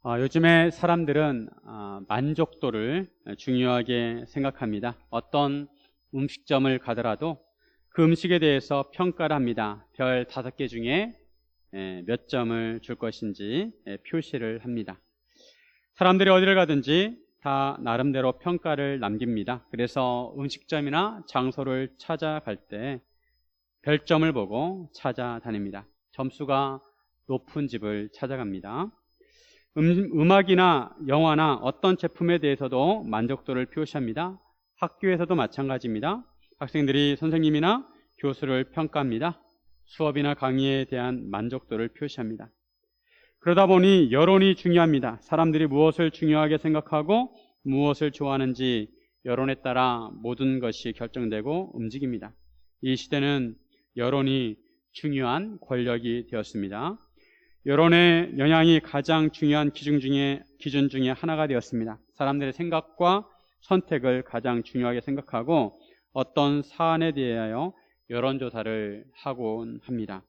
요즘에 사람들은 만족도를 중요하게 생각합니다. 어떤 음식점을 가더라도 그 음식에 대해서 평가를 합니다. 별 5개 중에 몇 점을 줄 것인지 표시를 합니다. 사람들이 어디를 가든지 다 나름대로 평가를 남깁니다. 그래서 음식점이나 장소를 찾아갈 때 별점을 보고 찾아다닙니다. 점수가 높은 집을 찾아갑니다. 음악이나 영화나 어떤 제품에 대해서도 만족도를 표시합니다. 학교에서도 마찬가지입니다. 학생들이 선생님이나 교수를 평가합니다. 수업이나 강의에 대한 만족도를 표시합니다. 그러다 보니 여론이 중요합니다. 사람들이 무엇을 중요하게 생각하고 무엇을 좋아하는지 여론에 따라 모든 것이 결정되고 움직입니다. 이 시대는 여론이 중요한 권력이 되었습니다. 여론의 영향이 가장 중요한 기준 중에 하나가 되었습니다. 사람들의 생각과 선택을 가장 중요하게 생각하고 어떤 사안에 대하여 여론조사를 하곤 합니다.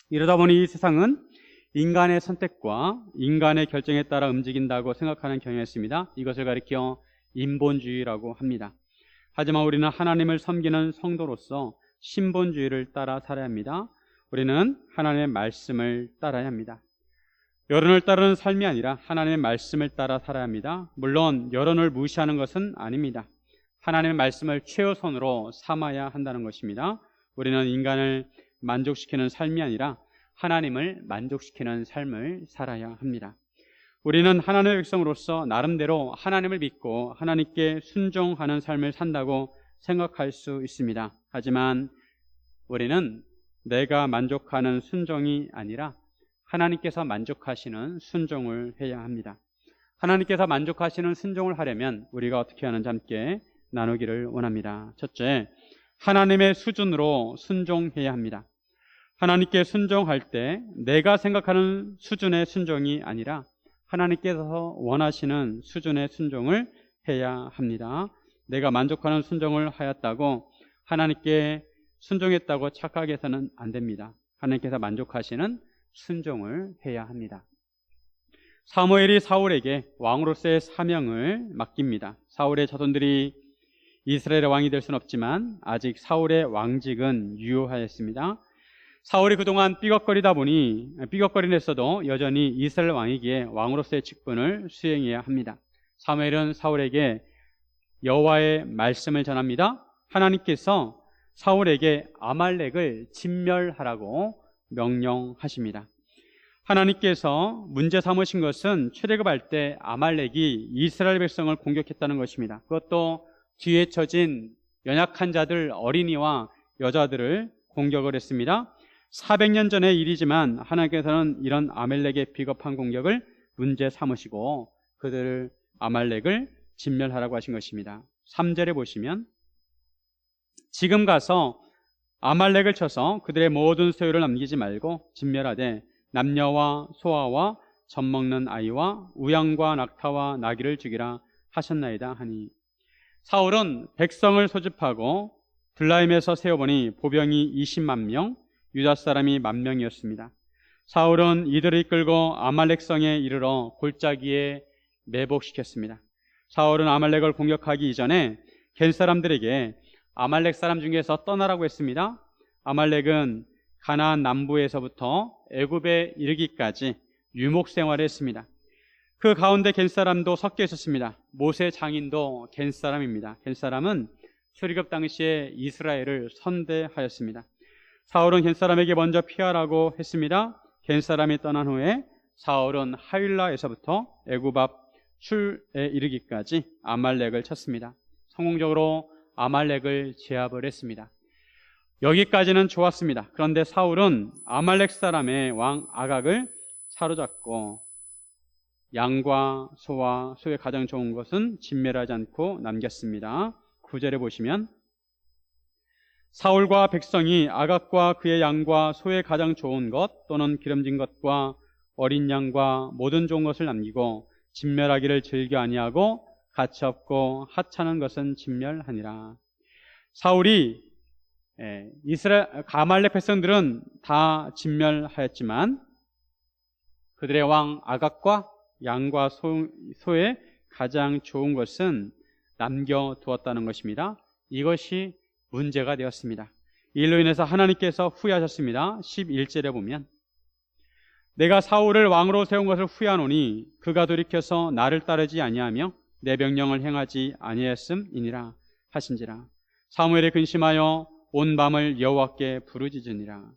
이러다 보니 이 세상은 인간의 선택과 인간의 결정에 따라 움직인다고 생각하는 경향이 있습니다. 이것을 가리켜 인본주의라고 합니다. 하지만 우리는 하나님을 섬기는 성도로서 신본주의를 따라 살아야 합니다. 우리는 하나님의 말씀을 따라야 합니다. 여론을 따르는 삶이 아니라 하나님의 말씀을 따라 살아야 합니다. 물론 여론을 무시하는 것은 아닙니다. 하나님의 말씀을 최우선으로 삼아야 한다는 것입니다. 우리는 인간을 만족시키는 삶이 아니라 하나님을 만족시키는 삶을 살아야 합니다. 우리는 하나님의 백성으로서 나름대로 하나님을 믿고 하나님께 순종하는 삶을 산다고 생각할 수 있습니다. 하지만 우리는 내가 만족하는 순종이 아니라 하나님께서 만족하시는 순종을 해야 합니다. 하나님께서 만족하시는 순종을 하려면 우리가 어떻게 하는지 함께 나누기를 원합니다. 첫째, 하나님의 수준으로 순종해야 합니다. 하나님께 순종할 때 내가 생각하는 수준의 순종이 아니라 하나님께서 원하시는 수준의 순종을 해야 합니다. 내가 만족하는 순종을 하였다고 하나님께 순종했다고 착각해서는 안 됩니다. 하나님께서 만족하시는 순종을 해야 합니다. 사무엘이 사울에게 왕으로서의 사명을 맡깁니다. 사울의 자손들이 이스라엘의 왕이 될 수는 없지만 아직 사울의 왕직은 유효하였습니다. 사울이 그동안 삐걱거리는 했어도 여전히 이스라엘 왕이기에 왕으로서의 직분을 수행해야 합니다. 사무엘은 사울에게 여호와의 말씀을 전합니다. 하나님께서 사울에게 아말렉을 진멸하라고 명령하십니다. 하나님께서 문제 삼으신 것은 출애굽할 때 아말렉이 이스라엘 백성을 공격했다는 것입니다. 그것도 뒤에 처진 연약한 자들, 어린이와 여자들을 공격을 했습니다. 400년 전의 일이지만 하나님께서는 이런 아말렉의 비겁한 공격을 문제 삼으시고 아말렉을 진멸하라고 하신 것입니다. 3절에 보시면 지금 가서 아말렉을 쳐서 그들의 모든 소유를 남기지 말고 진멸하되 남녀와 소아와 젖먹는 아이와 우양과 낙타와 나귀를 죽이라 하셨나이다 하니, 사울은 백성을 소집하고 들라임에서 세어보니 보병이 20만 명, 유다 사람이 10,000명이었습니다. 사울은 이들을 이끌고 아말렉 성에 이르러 골짜기에 매복시켰습니다. 사울은 아말렉을 공격하기 이전에 겐 사람들에게 아말렉 사람 중에서 떠나라고 했습니다. 아말렉은 가나안 남부에서부터 애굽에 이르기까지 유목 생활을 했습니다. 그 가운데 겐 사람도 섞여 있었습니다. 모세 장인도 겐 사람입니다. 겐 사람은 출애굽 당시에 이스라엘을 선대하였습니다. 사울은 겐 사람에게 먼저 피하라고 했습니다. 겐 사람이 떠난 후에 사울은 하윌라에서부터 애굽 앞 출에 이르기까지 아말렉을 쳤습니다. 성공적으로 아말렉을 제압을 했습니다. 여기까지는 좋았습니다. 그런데 사울은 아말렉 사람의 왕 아각을 사로잡고 양과 소와 소의 가장 좋은 것은 진멸하지 않고 남겼습니다. 9절에 보시면 사울과 백성이 아각과 그의 양과 소의 가장 좋은 것 또는 기름진 것과 어린 양과 모든 좋은 것을 남기고 진멸하기를 즐겨 아니하고 가치없고 하찮은 것은 진멸하니라. 사울이 아말렉 백성들은 다 진멸하였지만 그들의 왕 아각과 양과 소의 가장 좋은 것은 남겨두었다는 것입니다. 이것이 문제가 되었습니다. 이로 인해서 하나님께서 후회하셨습니다. 11절에 보면 내가 사울을 왕으로 세운 것을 후회하노니 그가 돌이켜서 나를 따르지 아니하며 내 명령을 행하지 아니하였음이니라 하신지라. 사무엘이 근심하여 온 밤을 여호와께 부르짖으니라.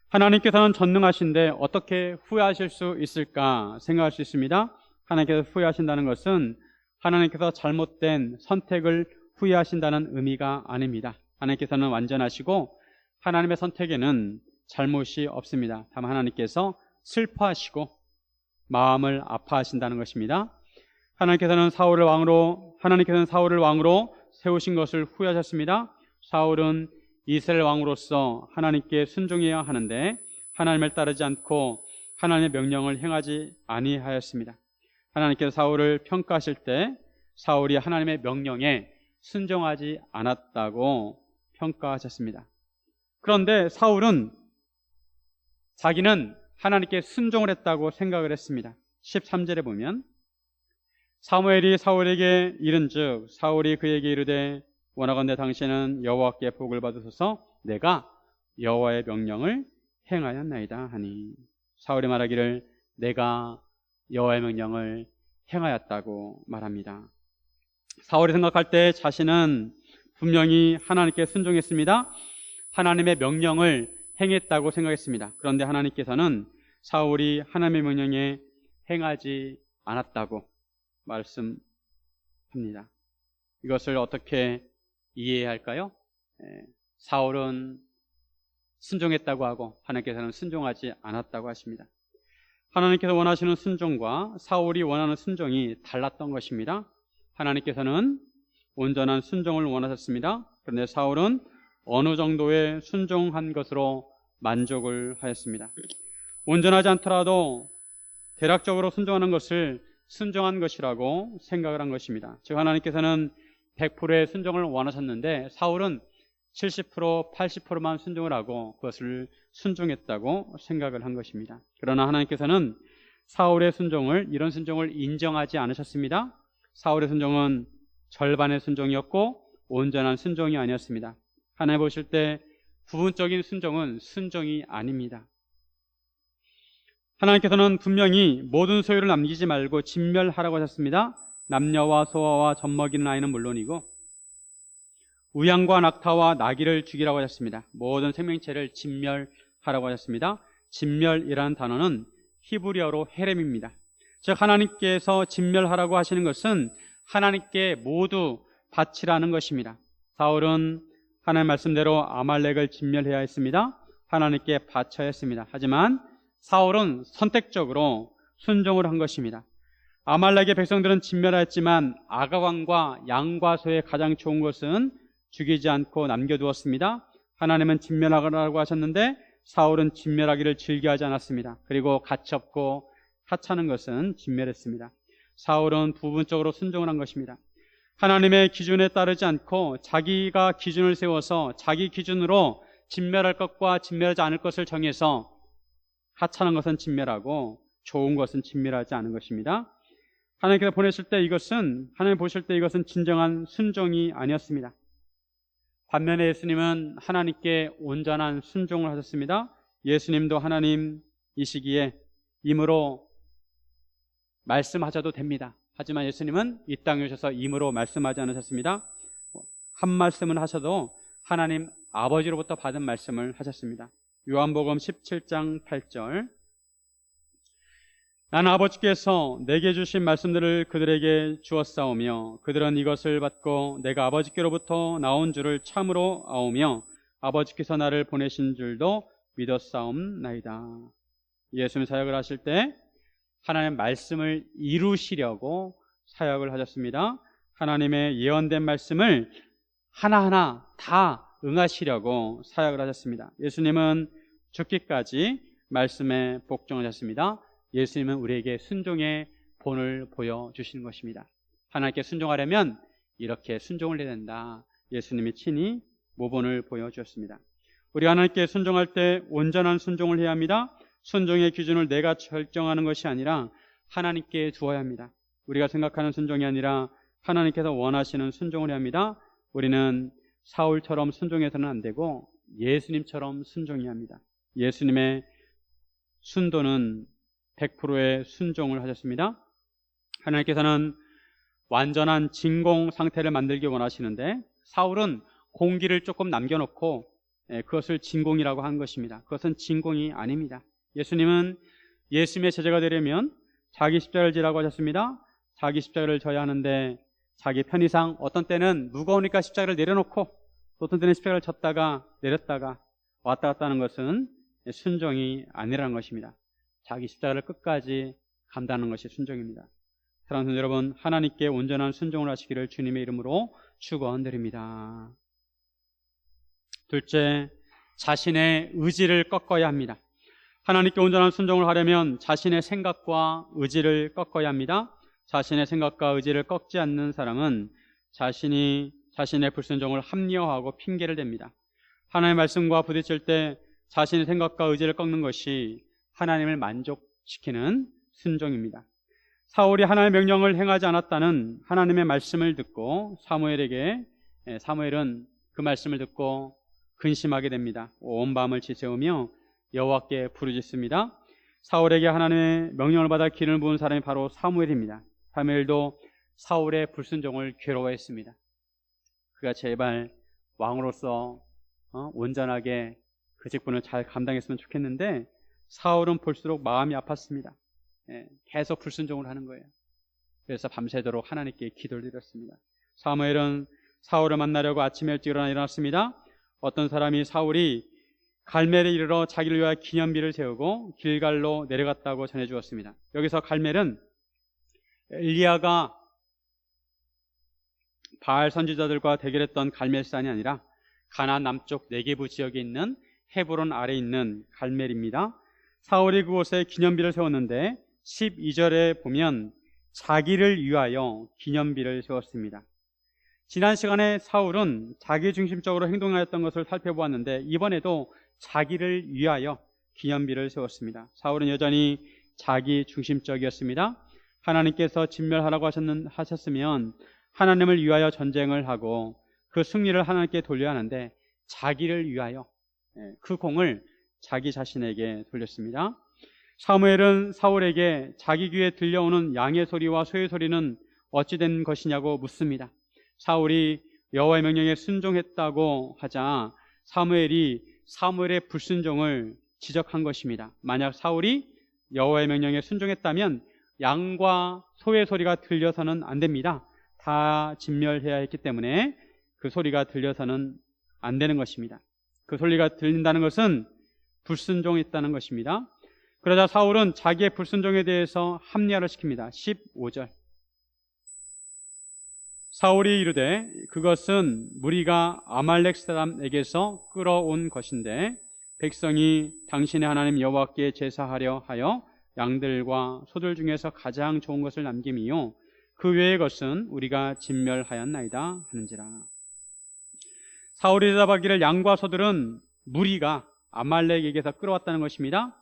하나님께서는 전능하신데 어떻게 후회하실 수 있을까 생각할 수 있습니다. 하나님께서 후회하신다는 것은 하나님께서 잘못된 선택을 후회하신다는 의미가 아닙니다. 하나님께서는 완전하시고 하나님의 선택에는 잘못이 없습니다. 다만 하나님께서 슬퍼하시고 마음을 아파하신다는 것입니다. 하나님께서는 사울을 왕으로 세우신 것을 후회하셨습니다. 사울은 이스라엘 왕으로서 하나님께 순종해야 하는데 하나님을 따르지 않고 하나님의 명령을 행하지 아니하였습니다. 하나님께서 사울을 평가하실 때 사울이 하나님의 명령에 순종하지 않았다고 평가하셨습니다. 그런데 사울은 자기는 하나님께 순종을 했다고 생각을 했습니다. 13절에 보면 사무엘이 사울에게 이른즉 사울이 그에게 이르되 원하건대 당신은 여호와께 복을 받으소서 내가 여호와의 명령을 행하였나이다 하니 사울이 말하기를 내가 여호와의 명령을 행하였다고 말합니다. 사울이 생각할 때 자신은 분명히 하나님께 순종했습니다. 하나님의 명령을 행했다고 생각했습니다. 그런데 하나님께서는 사울이 하나님의 명령에 행하지 않았다고 말씀합니다. 이것을 어떻게 이해해야 할까요? 사울은 순종했다고 하고 하나님께서는 순종하지 않았다고 하십니다. 하나님께서 원하시는 순종과 사울이 원하는 순종이 달랐던 것입니다. 하나님께서는 온전한 순종을 원하셨습니다. 그런데 사울은 어느 정도의 순종한 것으로 만족을 하였습니다. 온전하지 않더라도 대략적으로 순종하는 것을 순종한 것이라고 생각을 한 것입니다. 즉 하나님께서는 100%의 순종을 원하셨는데 사울은 70%, 80%만 순종을 하고 그것을 순종했다고 생각을 한 것입니다. 그러나 하나님께서는 사울의 순종을, 이런 순종을 인정하지 않으셨습니다. 사울의 순종은 절반의 순종이었고 온전한 순종이 아니었습니다. 하나님 보실 때 부분적인 순종은 순종이 아닙니다. 하나님께서는 분명히 모든 소유를 남기지 말고 진멸하라고 하셨습니다. 남녀와 소아와 젖먹이는 아이는 물론이고 우양과 낙타와 나귀를 죽이라고 하셨습니다. 모든 생명체를 진멸하라고 하셨습니다. 진멸이라는 단어는 히브리어로 헤렘입니다. 즉 하나님께서 진멸하라고 하시는 것은 하나님께 모두 바치라는 것입니다. 사울은 하나님 말씀대로 아말렉을 진멸해야 했습니다. 하나님께 바쳐야 했습니다. 하지만 사울은 선택적으로 순종을 한 것입니다. 아말렉의 백성들은 진멸하였지만 아가왕과 양과 소의 가장 좋은 것은 죽이지 않고 남겨두었습니다. 하나님은 진멸하라고 하셨는데 사울은 진멸하기를 즐겨하지 않았습니다. 그리고 가엾고 하찮은 것은 진멸했습니다. 사울은 부분적으로 순종을 한 것입니다. 하나님의 기준에 따르지 않고 자기가 기준을 세워서 자기 기준으로 진멸할 것과 진멸하지 않을 것을 정해서 하찮은 것은 진멸하고 좋은 것은 진멸하지 않은 것입니다. 하나님께서 하나님 보실 때 이것은 진정한 순종이 아니었습니다. 반면에 예수님은 하나님께 온전한 순종을 하셨습니다. 예수님도 하나님이시기에 임으로 말씀하셔도 됩니다. 하지만 예수님은 이 땅에 오셔서 임으로 말씀하지 않으셨습니다. 한 말씀을 하셔도 하나님 아버지로부터 받은 말씀을 하셨습니다. 요한복음 17장 8절 나는 아버지께서 내게 주신 말씀들을 그들에게 주었사오며 그들은 이것을 받고 내가 아버지께로부터 나온 줄을 참으로 아오며 아버지께서 나를 보내신 줄도 믿었사옵나이다. 예수님 사역을 하실 때 하나님의 말씀을 이루시려고 사역을 하셨습니다. 하나님의 예언된 말씀을 하나하나 다 응하시려고 사역을 하셨습니다. 예수님은 죽기까지 말씀에 복종하셨습니다. 예수님은 우리에게 순종의 본을 보여주시는 것입니다. 하나님께 순종하려면 이렇게 순종을 해야 된다. 예수님이 친히 모본을 보여주셨습니다. 우리 하나님께 순종할 때 온전한 순종을 해야 합니다. 순종의 기준을 내가 결정하는 것이 아니라 하나님께 주어야 합니다. 우리가 생각하는 순종이 아니라 하나님께서 원하시는 순종을 해야 합니다. 우리는 사울처럼 순종해서는 안 되고 예수님처럼 순종해야 합니다. 예수님의 순도는 100%의 순종을 하셨습니다. 하나님께서는 완전한 진공 상태를 만들기 원하시는데 사울은 공기를 조금 남겨놓고 그것을 진공이라고 한 것입니다. 그것은 진공이 아닙니다. 예수님은 예수님의 제자가 되려면 자기 십자가를 지라고 하셨습니다. 자기 십자가를 져야 하는데 자기 편의상 어떤 때는 무거우니까 십자가를 내려놓고 또 어떤 때는 십자가를 졌다가 내렸다가 왔다 갔다 하는 것은 순종이 아니라는 것입니다. 자기 십자가를 끝까지 감당하는 것이 순종입니다. 사랑하는 여러분, 하나님께 온전한 순종을 하시기를 주님의 이름으로 축원드립니다. 둘째, 자신의 의지를 꺾어야 합니다. 하나님께 온전한 순종을 하려면 자신의 생각과 의지를 꺾어야 합니다. 자신의 생각과 의지를 꺾지 않는 사람은 자신의 불순종을 합리화하고 핑계를 댑니다. 하나님의 말씀과 부딪힐 때 자신의 생각과 의지를 꺾는 것이 하나님을 만족시키는 순종입니다. 사울이 하나님의 명령을 행하지 않았다는 하나님의 말씀을 듣고 사무엘은 그 말씀을 듣고 근심하게 됩니다. 온 밤을 지새우며 여호와께 부르짖습니다. 사울에게 하나님의 명령을 받아 기름을 부은 사람이 바로 사무엘입니다. 사무엘도 사울의 불순종을 괴로워했습니다. 그가 제발 왕으로서 온전하게 그 직분을 잘 감당했으면 좋겠는데 사울은 볼수록 마음이 아팠습니다. 계속 불순종을 하는 거예요. 그래서 밤새도록 하나님께 기도를 드렸습니다. 사무엘은 사울을 만나려고 아침에 일찍 일어났습니다. 어떤 사람이 사울이 갈멜에 이르러 자기를 위하여 기념비를 세우고 길갈로 내려갔다고 전해주었습니다. 여기서 갈멜은 엘리야가 바알 선지자들과 대결했던 갈멜산이 아니라 가나안 남쪽 네게부 지역에 있는 헤브론 아래에 있는 갈멜입니다. 사울이 그곳에 기념비를 세웠는데 12절에 보면 자기를 위하여 기념비를 세웠습니다. 지난 시간에 사울은 자기중심적으로 행동하였던 것을 살펴보았는데 이번에도 자기를 위하여 기념비를 세웠습니다. 사울은 여전히 자기중심적이었습니다. 하나님께서 진멸하라고 하셨으면 하나님을 위하여 전쟁을 하고 그 승리를 하나님께 돌려야 하는데 자기를 위하여 그 공을 자기 자신에게 돌렸습니다. 사무엘은 사울에게 자기 귀에 들려오는 양의 소리와 소의 소리는 어찌 된 것이냐고 묻습니다. 사울이 여호와의 명령에 순종했다고 하자 사무엘의 불순종을 지적한 것입니다. 만약 사울이 여호와의 명령에 순종했다면 양과 소의 소리가 들려서는 안 됩니다. 다 진멸해야 했기 때문에 그 소리가 들려서는 안 되는 것입니다. 그 소리가 들린다는 것은 불순종했다는 것입니다. 그러자 사울은 자기의 불순종에 대해서 합리화를 시킵니다. 15절. 사울이 이르되 그것은 무리가 아말렉 사람에게서 끌어온 것인데 백성이 당신의 하나님 여호와께 제사하려 하여 양들과 소들 중에서 가장 좋은 것을 남김이요 그 외의 것은 우리가 진멸하였나이다 하는지라. 사울이 대답하기를 양과 소들은 무리가 아말렉에게서 끌어왔다는 것입니다.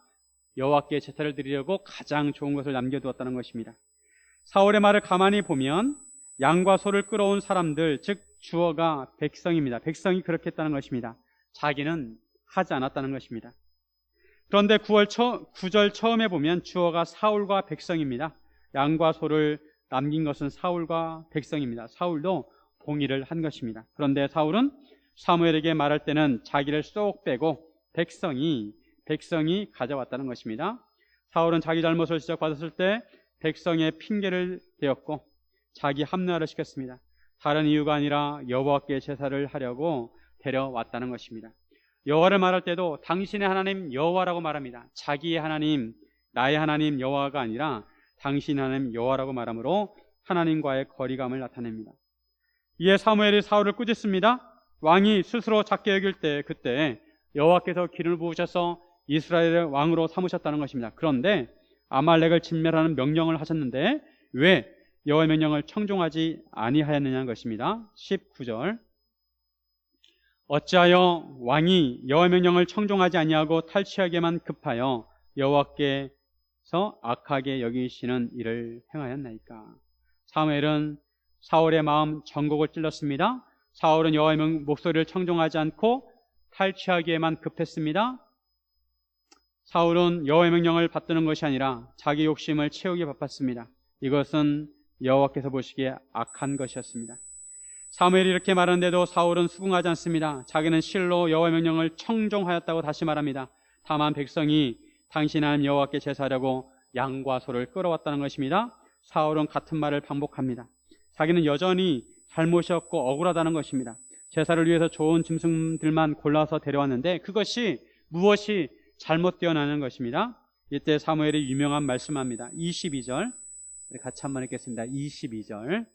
여호와께 제사를 드리려고 가장 좋은 것을 남겨두었다는 것입니다. 사울의 말을 가만히 보면 양과 소를 끌어온 사람들, 즉 주어가 백성입니다. 백성이 그렇게 했다는 것입니다. 자기는 하지 않았다는 것입니다. 그런데 9절 처음에 보면 주어가 사울과 백성입니다. 양과 소를 남긴 것은 사울과 백성입니다. 사울도 동의를 한 것입니다. 그런데 사울은 사무엘에게 말할 때는 자기를 쏙 빼고 백성이 가져왔다는 것입니다. 사울은 자기 잘못을 지적받았을 때 백성의 핑계를 대었고 자기 합리화를 시켰습니다. 다른 이유가 아니라 여호와께 제사를 하려고 데려왔다는 것입니다. 여호와를 말할 때도 당신의 하나님 여호와라고 말합니다. 자기의 하나님, 나의 하나님 여호와가 아니라 당신의 하나님 여호와라고 말하므로 하나님과의 거리감을 나타냅니다. 이에 사무엘이 사울을 꾸짖습니다. 왕이 스스로 작게 여길 때 그때 여호와께서 기름을 부으셔서 이스라엘의 왕으로 삼으셨다는 것입니다. 그런데 아말렉을 진멸하는 명령을 하셨는데 왜 여호와의 명령을 청종하지 아니하였느냐는 것입니다. 19절. 어찌하여 왕이 여호와의 명령을 청종하지 아니하고 탈취하게만 급하여 여호와께 악하게 여기시는 일을 행하였나이까. 사무엘은 사울의 마음 전곡을 찔렀습니다. 사울은 여호와의 목소리를 청종하지 않고 탈취하기에만 급했습니다. 사울은 여호와의 명령을 받드는 것이 아니라 자기 욕심을 채우기에 바빴습니다. 이것은 여호와께서 보시기에 악한 것이었습니다. 사무엘이 이렇게 말하는데도 사울은 수긍하지 않습니다. 자기는 실로 여호와의 명령을 청종하였다고 다시 말합니다. 다만 백성이 당신 하나님 여호와께 제사하려고 양과 소를 끌어왔다는 것입니다. 사울은 같은 말을 반복합니다. 자기는 여전히 잘못이었고 억울하다는 것입니다. 제사를 위해서 좋은 짐승들만 골라서 데려왔는데 그것이 무엇이 잘못되어나는 것입니다. 이때 사무엘이 유명한 말씀합니다. 22절 같이 한번 읽겠습니다. 22절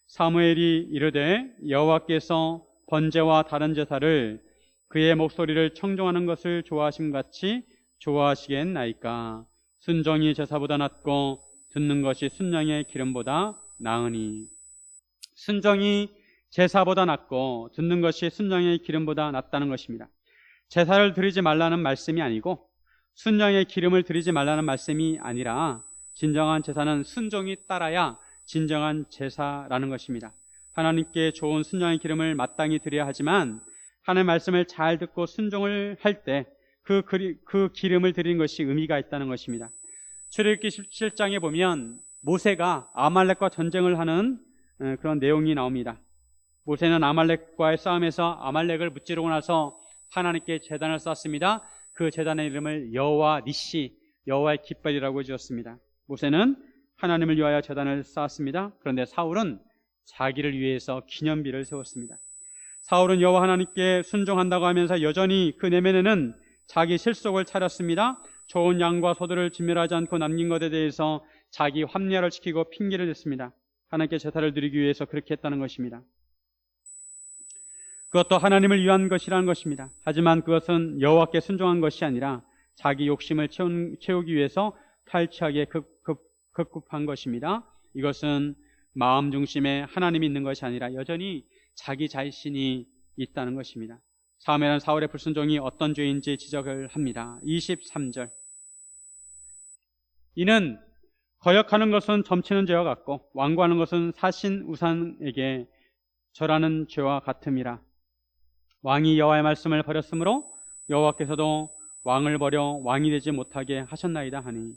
사무엘이 이르되 여호와께서 번제와 다른 제사를 그의 목소리를 청종하는 것을 좋아하심같이 좋아하시겠나이까. 순종이 제사보다 낫고 듣는 것이 순양의 기름보다 나으니. 순종이 제사보다 낫고 듣는 것이 순양의 기름보다 낫다는 것입니다. 제사를 드리지 말라는 말씀이 아니고 순양의 기름을 드리지 말라는 말씀이 아니라 진정한 제사는 순종이 따라야 진정한 제사라는 것입니다. 하나님께 좋은 순양의 기름을 마땅히 드려야 하지만 하나님의 말씀을 잘 듣고 순종을 할 때 그 기름을 드리는 것이 의미가 있다는 것입니다. 출애굽기 17장에 보면 모세가 아말렉과 전쟁을 하는 그런 내용이 나옵니다. 모세는 아말렉과의 싸움에서 아말렉을 무찌르고 나서 하나님께 제단을 쌓았습니다. 그 제단의 이름을 여호와 니시, 여호와의 깃발이라고 지었습니다. 모세는 하나님을 위하여 제단을 쌓았습니다. 그런데 사울은 자기를 위해서 기념비를 세웠습니다. 사울은 여호와 하나님께 순종한다고 하면서 여전히 그 내면에는 자기 실속을 차렸습니다. 좋은 양과 소들을 진멸하지 않고 남긴 것에 대해서 자기 합리화를 지키고 핑계를 댔습니다. 하나님께 제사를 드리기 위해서 그렇게 했다는 것입니다. 그것도 하나님을 위한 것이라는 것입니다. 하지만 그것은 여호와께 순종한 것이 아니라 자기 욕심을 채우기 위해서 탈취하기에 급급한 것입니다. 이것은 마음 중심에 하나님이 있는 것이 아니라 여전히 자기 자신이 있다는 것입니다. 사무엘은 사울의 불순종이 어떤 죄인지 지적을 합니다. 23절 이는 거역하는 것은 점치는 죄와 같고 완고하는 것은 사신 우상에게 절하는 죄와 같음이라. 왕이 여호와의 말씀을 버렸으므로 여호와께서도 왕을 버려 왕이 되지 못하게 하셨나이다 하니.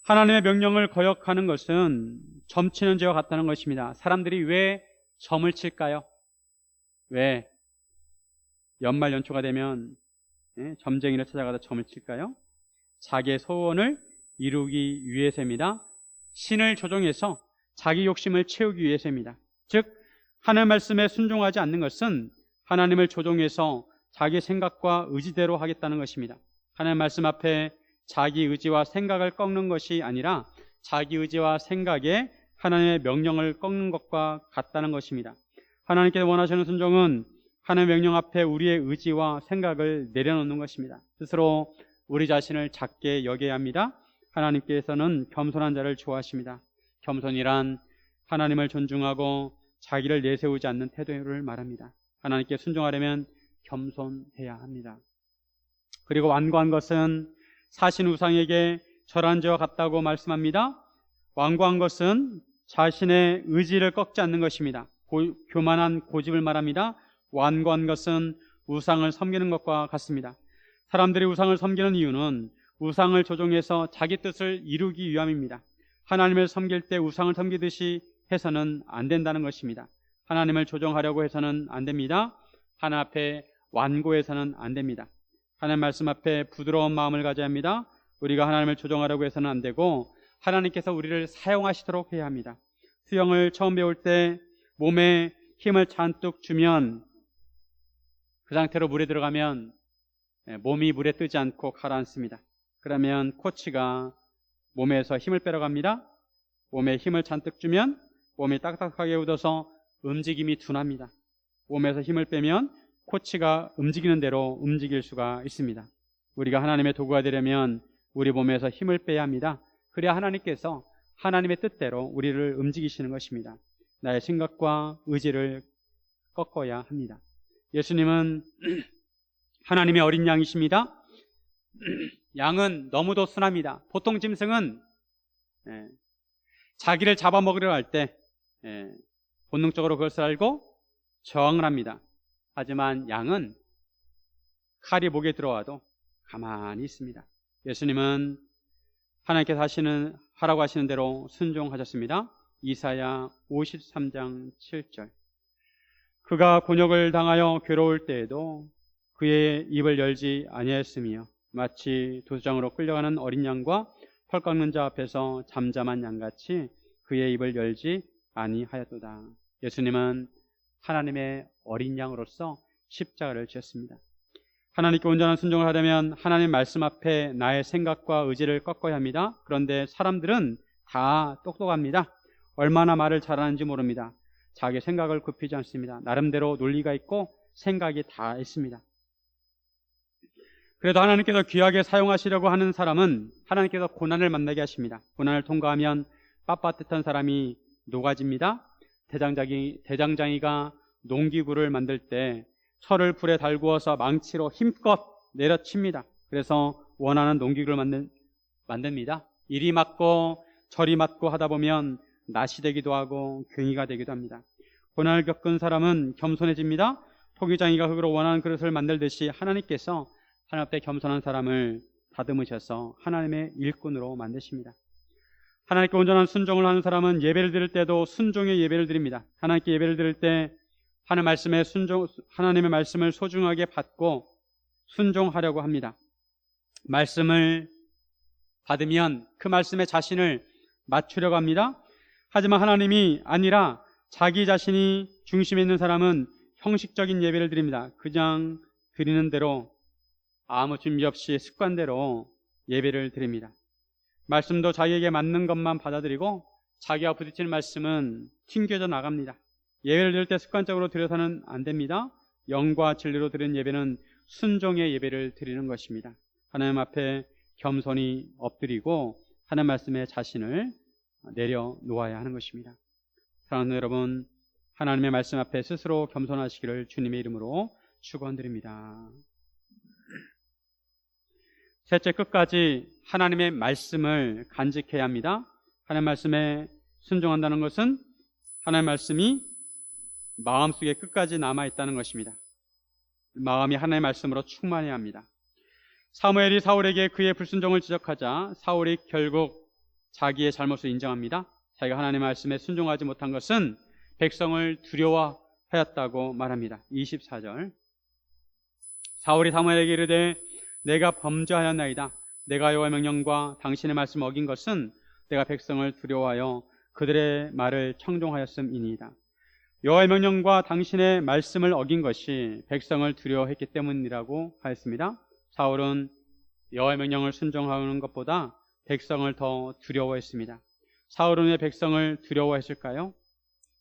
하나님의 명령을 거역하는 것은 점치는 죄와 같다는 것입니다. 사람들이 왜 점을 칠까요? 왜 연말 연초가 되면 점쟁이를 찾아가서 점을 칠까요? 자기의 소원을 이루기 위해서입니다. 신을 조종해서 자기 욕심을 채우기 위해서입니다. 즉 하나님의 말씀에 순종하지 않는 것은 하나님을 조종해서 자기 생각과 의지대로 하겠다는 것입니다. 하나님의 말씀 앞에 자기 의지와 생각을 꺾는 것이 아니라 자기 의지와 생각에 하나님의 명령을 꺾는 것과 같다는 것입니다. 하나님께서 원하시는 순종은 하나님의 명령 앞에 우리의 의지와 생각을 내려놓는 것입니다. 스스로 우리 자신을 작게 여겨야 합니다. 하나님께서는 겸손한 자를 좋아하십니다. 겸손이란 하나님을 존중하고 자기를 내세우지 않는 태도를 말합니다. 하나님께 순종하려면 겸손해야 합니다. 그리고 완고한 것은 사신 우상에게 절한 죄와 같다고 말씀합니다. 완고한 것은 자신의 의지를 꺾지 않는 것입니다. 교만한 고집을 말합니다. 완고한 것은 우상을 섬기는 것과 같습니다. 사람들이 우상을 섬기는 이유는 우상을 조종해서 자기 뜻을 이루기 위함입니다. 하나님을 섬길 때 우상을 섬기듯이 해서는 안 된다는 것입니다. 하나님을 조종하려고 해서는 안 됩니다. 하나님 앞에 완고해서는 안 됩니다. 하나님 말씀 앞에 부드러운 마음을 가져야 합니다. 우리가 하나님을 조종하려고 해서는 안 되고 하나님께서 우리를 사용하시도록 해야 합니다. 수영을 처음 배울 때 몸에 힘을 잔뜩 주면 그 상태로 물에 들어가면 몸이 물에 뜨지 않고 가라앉습니다. 그러면 코치가 몸에서 힘을 빼러 갑니다. 몸에 힘을 잔뜩 주면 몸이 딱딱하게 굳어서 움직임이 둔합니다. 몸에서 힘을 빼면 코치가 움직이는 대로 움직일 수가 있습니다. 우리가 하나님의 도구가 되려면 우리 몸에서 힘을 빼야 합니다. 그래야 하나님께서 하나님의 뜻대로 우리를 움직이시는 것입니다. 나의 생각과 의지를 꺾어야 합니다. 예수님은 하나님의 어린 양이십니다. 양은 너무도 순합니다. 보통 짐승은 자기를 잡아먹으려 할 때 본능적으로 그것을 알고 저항을 합니다. 하지만 양은 칼이 목에 들어와도 가만히 있습니다. 예수님은 하나님께서 하라고 하시는 대로 순종하셨습니다. 이사야 53장 7절. 그가 곤욕을 당하여 괴로울 때에도 그의 입을 열지 아니하였으며 마치 도주장으로 끌려가는 어린 양과 털 깎는 자 앞에서 잠잠한 양같이 그의 입을 열지 아니하였도다. 예수님은 하나님의 어린 양으로서 십자가를 지었습니다. 하나님께 온전한 순종을 하려면 하나님 말씀 앞에 나의 생각과 의지를 꺾어야 합니다. 그런데 사람들은 다 똑똑합니다. 얼마나 말을 잘하는지 모릅니다. 자기 생각을 굽히지 않습니다. 나름대로 논리가 있고 생각이 다 있습니다. 그래도 하나님께서 귀하게 사용하시려고 하는 사람은 하나님께서 고난을 만나게 하십니다. 고난을 통과하면 빳빳했던 사람이 녹아집니다. 대장장이가 농기구를 만들 때 철을 불에 달구어서 망치로 힘껏 내려칩니다. 그래서 원하는 농기구를 만듭니다. 이리 맞고 저리 맞고 하다 보면 낫이 되기도 하고 괭이가 되기도 합니다. 고난을 겪은 사람은 겸손해집니다. 토기장이가 흙으로 원하는 그릇을 만들듯이 하나님께서 하나님 앞에 겸손한 사람을 다듬으셔서 하나님의 일꾼으로 만드십니다. 하나님께 온전한 순종을 하는 사람은 예배를 드릴 때도 순종의 예배를 드립니다. 하나님께 예배를 드릴 때 하나님의 말씀을 소중하게 받고 순종하려고 합니다. 말씀을 받으면 그 말씀에 자신을 맞추려고 합니다. 하지만 하나님이 아니라 자기 자신이 중심에 있는 사람은 형식적인 예배를 드립니다. 그냥 드리는 대로 아무 준비 없이 습관대로 예배를 드립니다. 말씀도 자기에게 맞는 것만 받아들이고 자기와 부딪히는 말씀은 튕겨져 나갑니다. 예배를 드릴 때 습관적으로 드려서는 안 됩니다. 영과 진리로 드리는 예배는 순종의 예배를 드리는 것입니다. 하나님 앞에 겸손히 엎드리고 하나님 말씀에 자신을 내려놓아야 하는 것입니다. 사랑하는 여러분, 하나님의 말씀 앞에 스스로 겸손하시기를 주님의 이름으로 축원드립니다. 셋째, 끝까지 하나님의 말씀을 간직해야 합니다. 하나님 말씀에 순종한다는 것은 하나님 말씀이 마음속에 끝까지 남아있다는 것입니다. 마음이 하나님의 말씀으로 충만해야 합니다. 사무엘이 사울에게 그의 불순종을 지적하자 사울이 결국 자기의 잘못을 인정합니다. 자기가 하나님의 말씀에 순종하지 못한 것은 백성을 두려워하였다고 말합니다. 24절. 사울이 사무엘에게 이르되 내가 범죄하였나이다. 내가 여호와의 명령과 당신의 말씀을 어긴 것은 내가 백성을 두려워하여 그들의 말을 청종하였음이니이다. 여호와의 명령과 당신의 말씀을 어긴 것이 백성을 두려워했기 때문이라고 하였습니다. 사울은 여호와의 명령을 순종하는 것보다 백성을 더 두려워했습니다. 사울은 왜 백성을 두려워했을까요?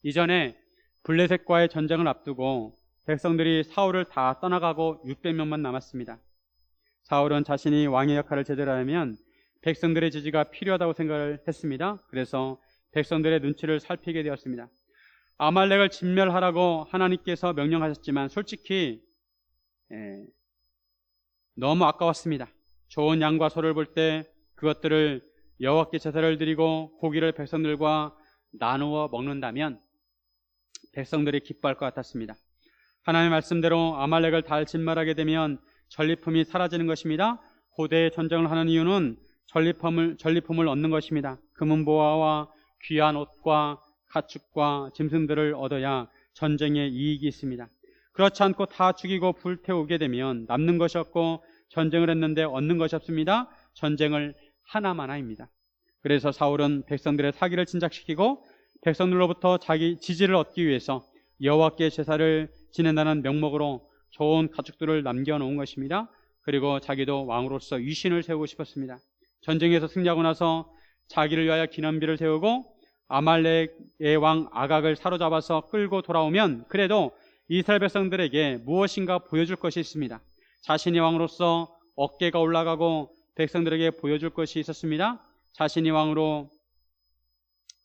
이전에 블레셋과의 전쟁을 앞두고 백성들이 사울을 다 떠나가고 600명만 남았습니다. 사울은 자신이 왕의 역할을 제대로 하면 백성들의 지지가 필요하다고 생각을 했습니다. 그래서 백성들의 눈치를 살피게 되었습니다. 아말렉을 진멸하라고 하나님께서 명령하셨지만 솔직히 너무 아까웠습니다. 좋은 양과 소를 볼 때 그것들을 여호와께 제사를 드리고 고기를 백성들과 나누어 먹는다면 백성들이 기뻐할 것 같았습니다. 하나님의 말씀대로 아말렉을 다 진멸하게 되면 전리품이 사라지는 것입니다. 고대의 전쟁을 하는 이유는 전리품을 얻는 것입니다. 금은보화와 귀한 옷과 가축과 짐승들을 얻어야 전쟁에 이익이 있습니다. 그렇지 않고 다 죽이고 불태우게 되면 남는 것이 없고 전쟁을 했는데 얻는 것이 없습니다. 전쟁을 하나마나입니다. 그래서 사울은 백성들의 사기를 진작시키고 백성들로부터 자기 지지를 얻기 위해서 여호와께 제사를 지낸다는 명목으로 좋은 가축들을 남겨놓은 것입니다. 그리고 자기도 왕으로서 위신을 세우고 싶었습니다. 전쟁에서 승리하고 나서 자기를 위하여 기념비를 세우고 아말렉의 왕 아각을 사로잡아서 끌고 돌아오면 그래도 이스라엘 백성들에게 무엇인가 보여줄 것이 있습니다. 자신이 왕으로서 어깨가 올라가고 백성들에게 보여줄 것이 있었습니다. 자신이 왕으로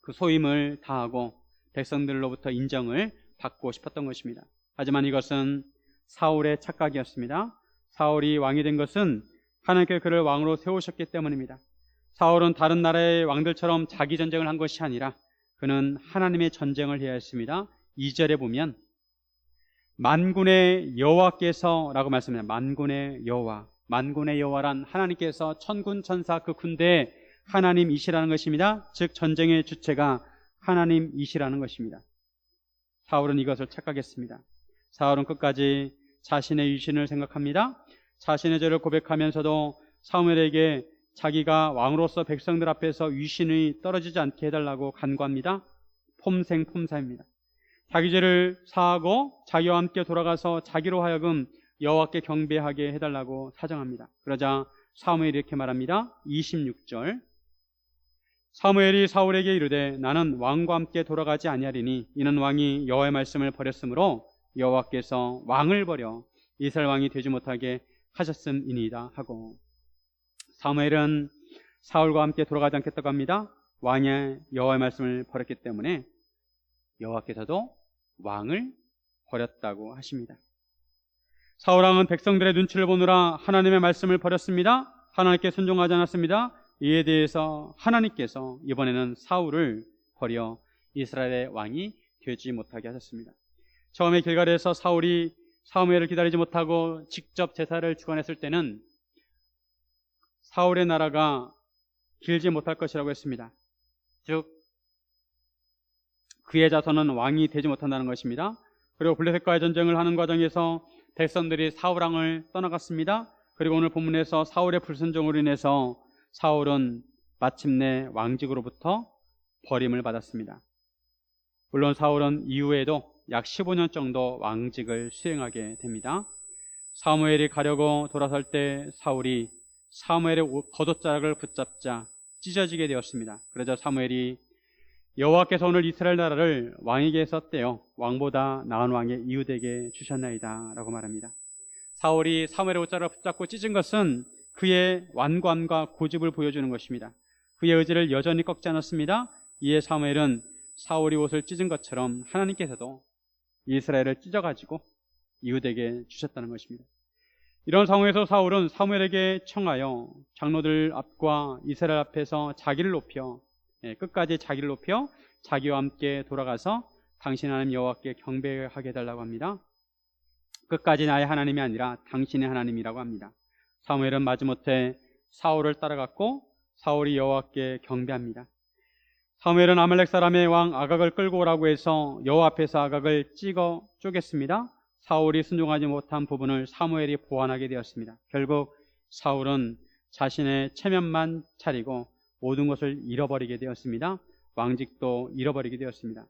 그 소임을 다하고 백성들로부터 인정을 받고 싶었던 것입니다. 하지만 이것은 사울의 착각이었습니다. 사울이 왕이 된 것은 하나님께 그를 왕으로 세우셨기 때문입니다. 사울은 다른 나라의 왕들처럼 자기 전쟁을 한 것이 아니라 그는 하나님의 전쟁을 해야 했습니다. 2절에 보면 만군의 여호와께서 라고 말씀합니다. 만군의 여호와. 만군의 여호와란 하나님께서 천군 천사 그 군대의 하나님이시라는 것입니다. 즉 전쟁의 주체가 하나님이시라는 것입니다. 사울은 이것을 착각했습니다. 사울은 끝까지 자신의 유신을 생각합니다. 자신의 죄를 고백하면서도 사무엘에게 자기가 왕으로서 백성들 앞에서 유신이 떨어지지 않게 해달라고 간구합니다. 폼생폼사입니다. 자기 죄를 사하고 자기와 함께 돌아가서 자기로 하여금 여호와께 경배하게 해달라고 사정합니다. 그러자 사무엘이 이렇게 말합니다. 26절 사무엘이 사울에게 이르되 나는 왕과 함께 돌아가지 아니하리니 이는 왕이 여호와의 말씀을 버렸으므로 여호와께서 왕을 버려 이스라엘 왕이 되지 못하게 하셨음이니이다 하고, 사무엘은 사울과 함께 돌아가지 않겠다고 합니다. 왕의 여호와의 말씀을 버렸기 때문에 여호와께서도 왕을 버렸다고 하십니다. 사울왕은 백성들의 눈치를 보느라 하나님의 말씀을 버렸습니다. 하나님께 순종하지 않았습니다. 이에 대해서 하나님께서 이번에는 사울을 버려 이스라엘의 왕이 되지 못하게 하셨습니다. 처음에 길갈에서 사울이 사무엘을 기다리지 못하고 직접 제사를 주관했을 때는 사울의 나라가 길지 못할 것이라고 했습니다. 즉 그의 자손은 왕이 되지 못한다는 것입니다. 그리고 블레셋과의 전쟁을 하는 과정에서 백성들이 사울왕을 떠나갔습니다. 그리고 오늘 본문에서 사울의 불순종으로 인해서 사울은 마침내 왕직으로부터 버림을 받았습니다. 물론 사울은 이후에도 약 15년 정도 왕직을 수행하게 됩니다. 사무엘이 가려고 돌아설 때 사울이 사무엘의 겉옷자락을 붙잡자 찢어지게 되었습니다. 그러자 사무엘이 여호와께서 오늘 이스라엘 나라를 왕에게 썼대요. 왕보다 나은 왕의 이웃에게 주셨나이다 라고 말합니다. 사울이 사무엘의 옷자락을 붙잡고 찢은 것은 그의 완고함과 고집을 보여주는 것입니다. 그의 의지를 여전히 꺾지 않았습니다. 이에 사무엘은 사울이 옷을 찢은 것처럼 하나님께서도 이스라엘을 찢어가지고 이웃에게 주셨다는 것입니다. 이런 상황에서 사울은 사무엘에게 청하여 장로들 앞과 이스라엘 앞에서 자기를 높여 끝까지 자기를 높여 자기와 함께 돌아가서 당신 하나님 여호와께 경배하게 해달라고 합니다. 끝까지 나의 하나님이 아니라 당신의 하나님이라고 합니다. 사무엘은 마지못해 사울을 따라갔고 사울이 여호와께 경배합니다. 사무엘은 아말렉 사람의 왕 아각을 끌고 오라고 해서 여호와 앞에서 아각을 찍어 쪼갰습니다. 사울이 순종하지 못한 부분을 사무엘이 보완하게 되었습니다. 결국 사울은 자신의 체면만 차리고 모든 것을 잃어버리게 되었습니다. 왕직도 잃어버리게 되었습니다.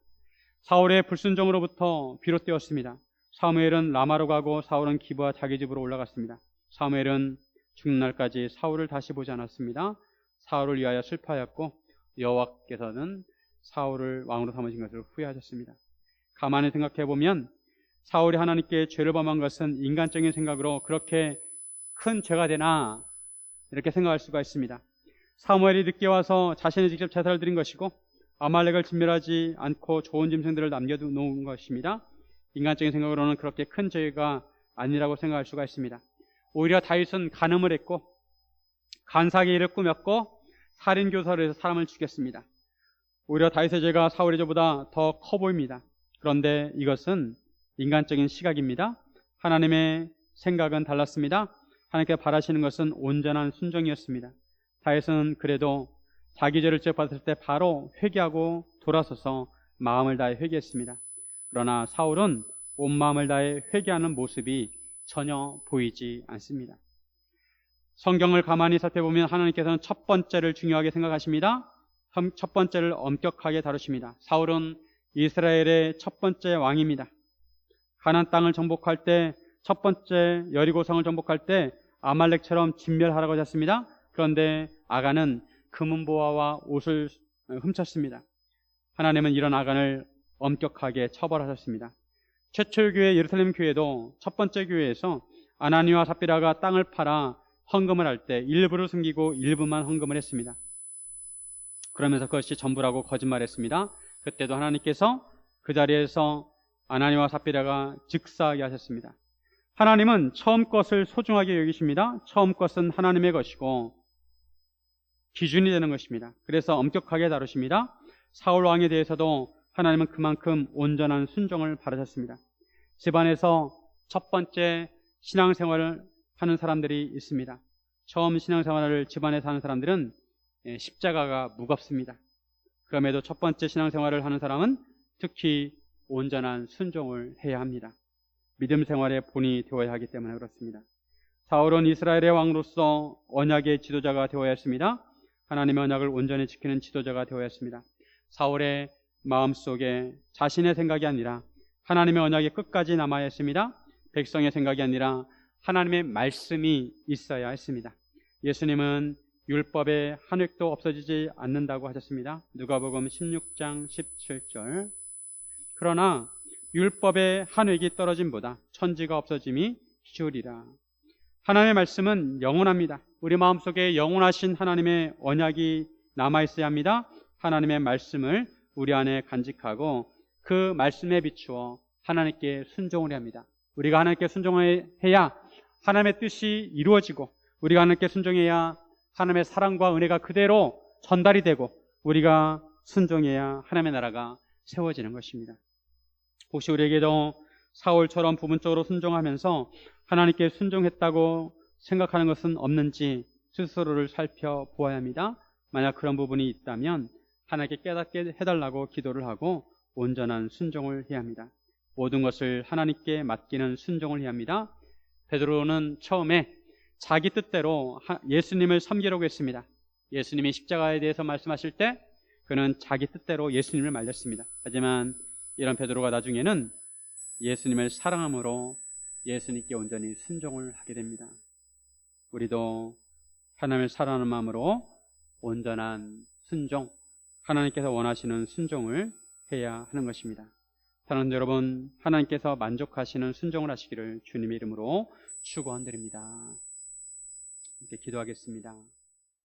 사울의 불순종으로부터 비롯되었습니다. 사무엘은 라마로 가고 사울은 기브와 자기 집으로 올라갔습니다. 사무엘은 죽는 날까지 사울을 다시 보지 않았습니다. 사울을 위하여 슬퍼하였고 여호와께서는 사울을 왕으로 삼으신 것을 후회하셨습니다. 가만히 생각해보면 사울이 하나님께 죄를 범한 것은 인간적인 생각으로 그렇게 큰 죄가 되나 이렇게 생각할 수가 있습니다. 사무엘이 늦게 와서 자신이 직접 제사를 드린 것이고 아말렉을 진멸하지 않고 좋은 짐승들을 남겨놓은 것입니다. 인간적인 생각으로는 그렇게 큰 죄가 아니라고 생각할 수가 있습니다. 오히려 다윗은 간음을 했고 간사하게 일을 꾸몄고 살인교사로 해서 사람을 죽였습니다. 오히려 다윗의 죄가 사울의 죄보다 더 커 보입니다. 그런데 이것은 인간적인 시각입니다. 하나님의 생각은 달랐습니다. 하나님께 바라시는 것은 온전한 순종이었습니다. 다윗은 그래도 자기 죄를 지적받았을 때 바로 회개하고 돌아서서 마음을 다해 회개했습니다. 그러나 사울은 온 마음을 다해 회개하는 모습이 전혀 보이지 않습니다. 성경을 가만히 살펴보면 하나님께서는 첫 번째를 중요하게 생각하십니다. 첫 번째를 엄격하게 다루십니다. 사울은 이스라엘의 첫 번째 왕입니다. 가나안 땅을 정복할 때 첫 번째 여리고성을 정복할 때 아말렉처럼 진멸하라고 하셨습니다. 그런데 아간은 금은보화와 옷을 훔쳤습니다. 하나님은 이런 아간을 엄격하게 처벌하셨습니다. 최초의 교회 예루살렘 교회도 첫 번째 교회에서 아나니와 삽비라가 땅을 팔아 헌금을 할 때 일부를 숨기고 일부만 헌금을 했습니다. 그러면서 그것이 전부라고 거짓말했습니다. 그때도 하나님께서 그 자리에서 아나니와 삽비라가 즉사하게 하셨습니다. 하나님은 처음 것을 소중하게 여기십니다. 처음 것은 하나님의 것이고 기준이 되는 것입니다. 그래서 엄격하게 다루십니다. 사울 왕에 대해서도 하나님은 그만큼 온전한 순종을 바라셨습니다. 집안에서 첫 번째 신앙생활을 하는 사람들이 있습니다. 처음 신앙생활을 집안에서 하는 사람들은 십자가가 무겁습니다. 그럼에도 첫 번째 신앙생활을 하는 사람은 특히 온전한 순종을 해야 합니다. 믿음 생활의 본이 되어야 하기 때문에 그렇습니다. 사울은 이스라엘의 왕으로서 언약의 지도자가 되어야 했습니다. 하나님의 언약을 온전히 지키는 지도자가 되어야 했습니다. 사울의 마음속에 자신의 생각이 아니라 하나님의 언약이 끝까지 남아야 했습니다. 백성의 생각이 아니라 하나님의 말씀이 있어야 했습니다. 예수님은 율법의 한 획도 없어지지 않는다고 하셨습니다. 누가복음 16장 17절. 그러나 율법의 한 획이 떨어짐보다 천지가 없어짐이 쉬우리라. 하나님의 말씀은 영원합니다. 우리 마음속에 영원하신 하나님의 언약이 남아있어야 합니다. 하나님의 말씀을 우리 안에 간직하고 그 말씀에 비추어 하나님께 순종을 해야 합니다. 우리가 하나님께 순종을 해야 하나님의 뜻이 이루어지고, 우리가 하나님께 순종해야 하나님의 사랑과 은혜가 그대로 전달이 되고, 우리가 순종해야 하나님의 나라가 세워지는 것입니다. 혹시 우리에게도 사울처럼 부분적으로 순종하면서 하나님께 순종했다고 생각하는 것은 없는지 스스로를 살펴보아야 합니다. 만약 그런 부분이 있다면 하나님께 깨닫게 해달라고 기도를 하고 온전한 순종을 해야 합니다. 모든 것을 하나님께 맡기는 순종을 해야 합니다. 베드로는 처음에 자기 뜻대로 예수님을 섬기려고 했습니다. 예수님이 십자가에 대해서 말씀하실 때 그는 자기 뜻대로 예수님을 말렸습니다. 하지만 이런 베드로가 나중에는 예수님을 사랑함으로 예수님께 온전히 순종을 하게 됩니다. 우리도 하나님을 사랑하는 마음으로 온전한 순종, 하나님께서 원하시는 순종을 해야 하는 것입니다. 사랑하는 여러분, 하나님께서 만족하시는 순종을 하시기를 주님의 이름으로 축원드립니다. 이렇게 기도하겠습니다.